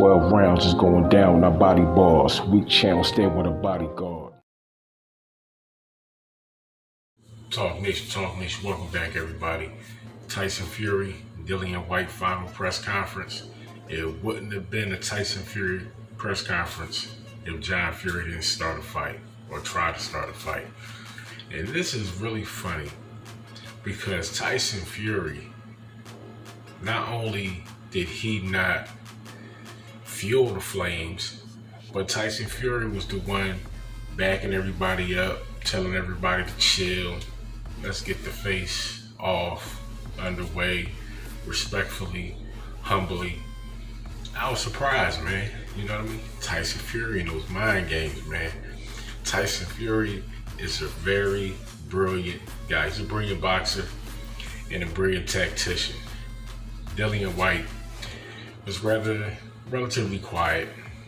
12 rounds is going down, our body bars. Weak channel, stand with a bodyguard. Talk Nation, welcome back everybody. Tyson Fury, Dillian Whyte final press conference. It wouldn't have been a Tyson Fury press conference if John Fury didn't start a fight or try to start a fight. And this is really funny because Tyson Fury, not only did he not fuel the flames, but Tyson Fury was the one backing everybody up, telling everybody to chill. Let's get the face off underway, respectfully, humbly. I was surprised, man. You know what I mean? Tyson Fury and those mind games, man. Tyson Fury is a very brilliant guy. He's a brilliant boxer and a brilliant tactician. Dillian Whyte was relatively quiet.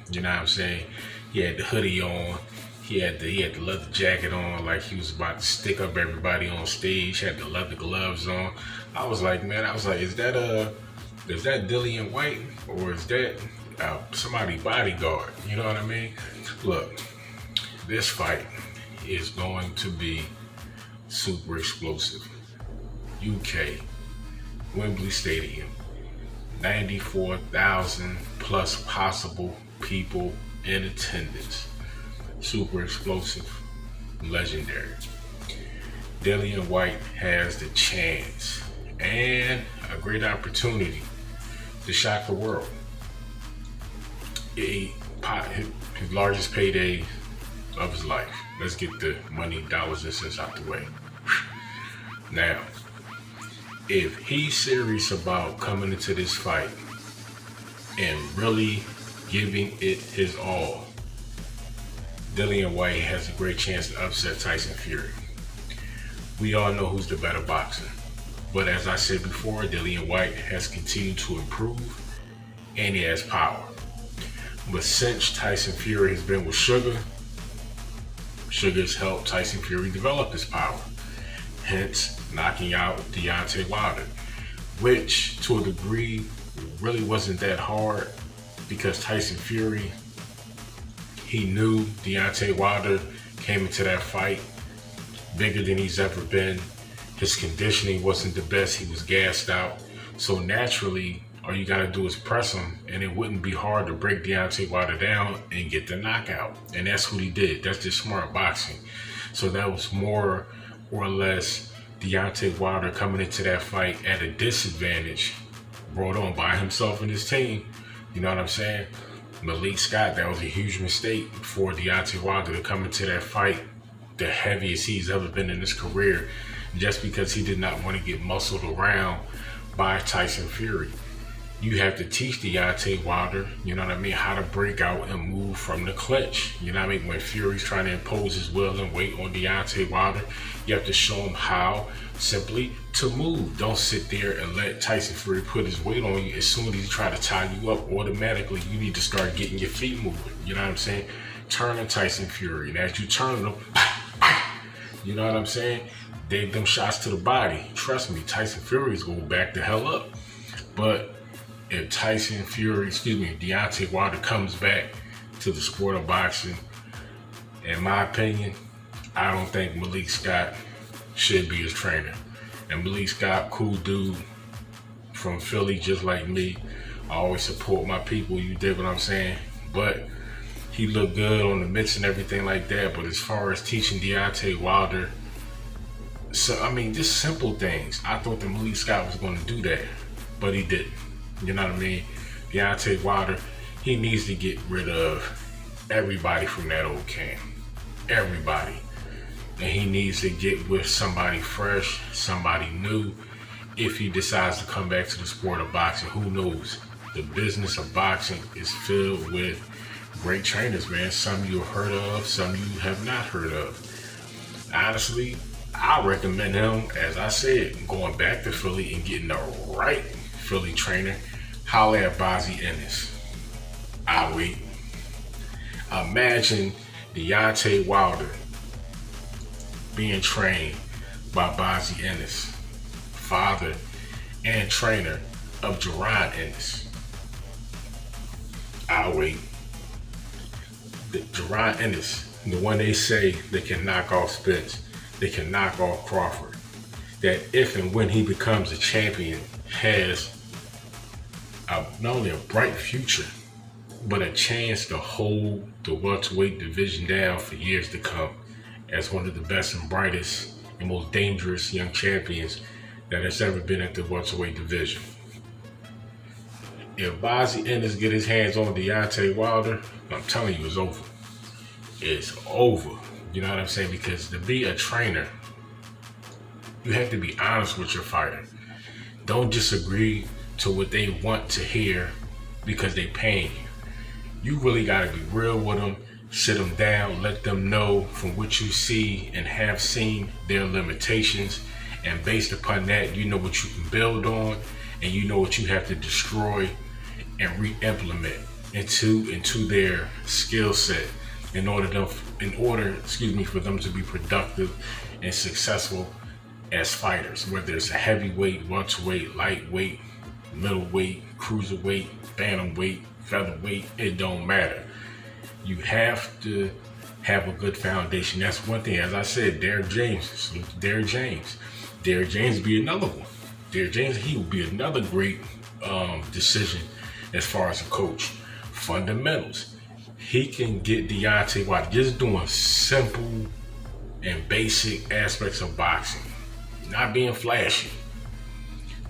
You know what I'm saying? He had the hoodie on. He had the leather jacket on, like he was about to stick up everybody on stage. Had the leather gloves on. I was like, is that Dillian Whyte or is that somebody bodyguard? You know what I mean? Look, this fight is going to be super explosive. UK, Wembley Stadium, 94,000 plus possible people in attendance. Super explosive, legendary. Dillian Whyte has the chance and a great opportunity to shock the world. His largest payday of his life. Let's get the money, dollars, and cents out the way. Now, if he's serious about coming into this fight and really giving it his all, Dillian Whyte has a great chance to upset Tyson Fury. We all know who's the better boxer. But as I said before, Dillian Whyte has continued to improve and he has power. But since Tyson Fury has been with Sugar has helped Tyson Fury develop his power. Hence, knocking out Deontay Wilder, which to a degree really wasn't that hard because Tyson Fury, he knew Deontay Wilder came into that fight bigger than he's ever been. His conditioning wasn't the best. He was gassed out. So naturally, all you gotta do is press him and it wouldn't be hard to break Deontay Wilder down and get the knockout. And that's what he did. That's just smart boxing. So that was more or less Deontay Wilder coming into that fight at a disadvantage, brought on by himself and his team. You know what I'm saying? Malik Scott, that was a huge mistake for Deontay Wilder to come into that fight the heaviest he's ever been in his career, just because he did not want to get muscled around by Tyson Fury. You have to teach Deontay Wilder, you know what I mean, how to break out and move from the clinch. You know what I mean? When Fury's trying to impose his will and weight on Deontay Wilder, you have to show him how simply to move. Don't sit there and let Tyson Fury put his weight on you. As soon as he try to tie you up, automatically you need to start getting your feet moving. You know what I'm saying? Turning Tyson Fury. And as you turn them, you know what I'm saying? Them shots to the body. Trust me, Tyson Fury is going to back the hell up. But if Deontay Wilder comes back to the sport of boxing, in my opinion, I don't think Malik Scott should be his trainer. And Malik Scott, cool dude from Philly, just like me. I always support my people, you dig what I'm saying? But he looked good on the mitts and everything like that. But as far as teaching Deontay Wilder, just simple things. I thought that Malik Scott was going to do that, but he didn't. You know what I mean? Deontay Wilder, he needs to get rid of everybody from that old camp. Everybody. And he needs to get with somebody fresh, somebody new. If he decides to come back to the sport of boxing, who knows? The business of boxing is filled with great trainers, man. Some you've heard of, some you have not heard of. Honestly, I recommend him, as I said, going back to Philly and getting the right Philly trainer. Holla at Bozzy Ennis. I wait. Imagine Deontay Wilder being trained by Bozzy Ennis, father and trainer of Jerron Ennis. I'll wait. Jerron Ennis, the one they say they can knock off Spence, they can knock off Crawford, that if and when he becomes a champion has not only a bright future, but a chance to hold the welterweight division down for years to come as one of the best and brightest and most dangerous young champions that has ever been at the welterweight division. If Bozzy Ennis get his hands on Deontay Wilder, I'm telling you, it's over. It's over. You know what I'm saying? Because to be a trainer, you have to be honest with your fighter. Don't just agree to what they want to hear because they paying you. You really got to be real with them, sit them down, let them know from what you see and have seen their limitations. And based upon that, you know what you can build on and you know what you have to destroy and re-implement into their skill set in order for them to be productive and successful as fighters, whether it's a heavyweight, welterweight, lightweight, middleweight, cruiserweight, bantamweight, featherweight, it don't matter. You have to have a good foundation. That's one thing. As I said, Derrick James be another one. Derrick James, he would be another great decision as far as a coach. Fundamentals. He can get Deontay Wilder just doing simple and basic aspects of boxing, not being flashy.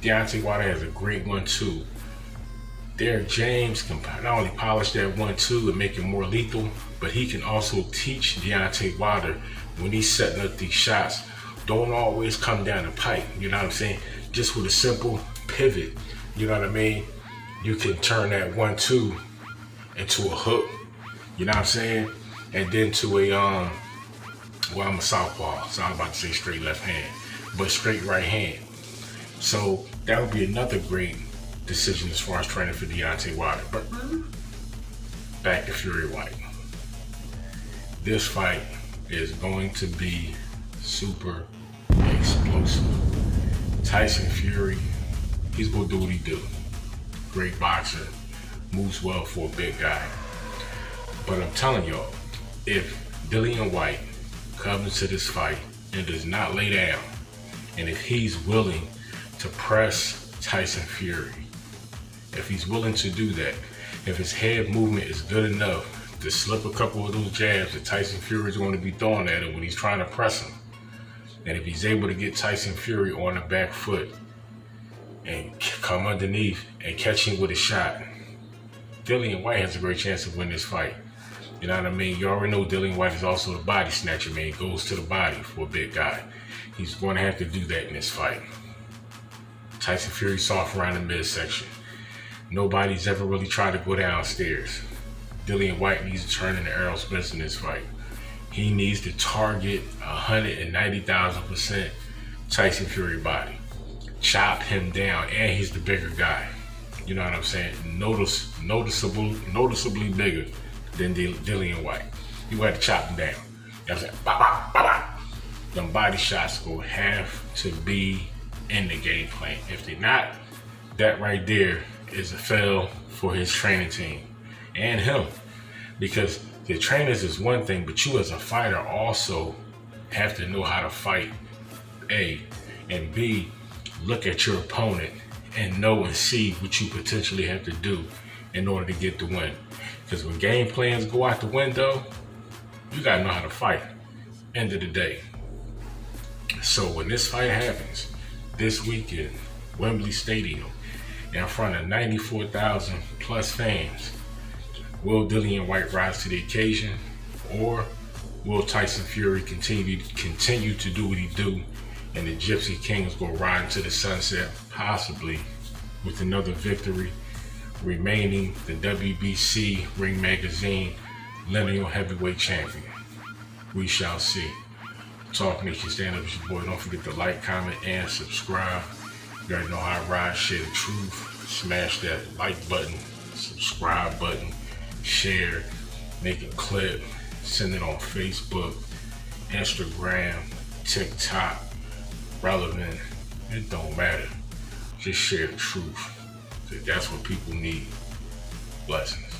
Deontay Wilder has a great 1-2. Derrick James can not only polish that 1-2 and make it more lethal, but he can also teach Deontay Wilder when he's setting up these shots, don't always come down the pipe. You know what I'm saying? Just with a simple pivot, you know what I mean? You can turn that 1-2 into a hook, you know what I'm saying? And then to a, I'm a southpaw, so I'm about to say straight left hand, but straight right hand. So that would be another great decision as far as training for Deontay Wilder. But back to Fury Whyte. This fight is going to be super explosive. Tyson Fury, he's gonna do what he do. Great boxer, moves well for a big guy. But I'm telling y'all, if Dillian Whyte comes into this fight and does not lay down, and if he's willing to press Tyson Fury, if he's willing to do that, if his head movement is good enough to slip a couple of those jabs that Tyson Fury is going to be throwing at him when he's trying to press him, and if he's able to get Tyson Fury on the back foot and come underneath and catch him with a shot, Dillian Whyte has a great chance of winning this fight. You know what I mean? You already know Dillian Whyte is also a body snatcher, man. He goes to the body for a big guy. He's going to have to do that in this fight. Tyson Fury soft around the midsection. Nobody's ever really tried to go downstairs. Dillian Whyte needs to turn into Errol Spence in this fight. He needs to target 190,000% Tyson Fury body. Chop him down, and he's the bigger guy. You know what I'm saying? Noticeably bigger than Dillian Whyte. You got to chop him down. You know what I'm saying? Bah, bah, bah, bah. Them body shots will have to be in the game plan. If they're not, that right there is a fail for his training team and him. Because the trainers is one thing, but you as a fighter also have to know how to fight, A, and B, look at your opponent and know and see what you potentially have to do in order to get the win. Because when game plans go out the window, you gotta know how to fight, end of the day. So when this fight happens this weekend, Wembley Stadium, in front of 94,000 plus fans, will Dillian Whyte rise to the occasion, or will Tyson Fury continue to do what he do, and the Gypsy Kings go ride into the sunset, possibly with another victory, remaining the WBC Ring Magazine Lineal Heavyweight Champion? We shall see. Talk Nation, stand up with your boy. Don't forget to like, comment, and subscribe. You already know how I ride, share the truth. Smash that like button, subscribe button, share, make a clip, send it on Facebook, Instagram, TikTok, relevant. It don't matter. Just share the truth. That's what people need. Blessings.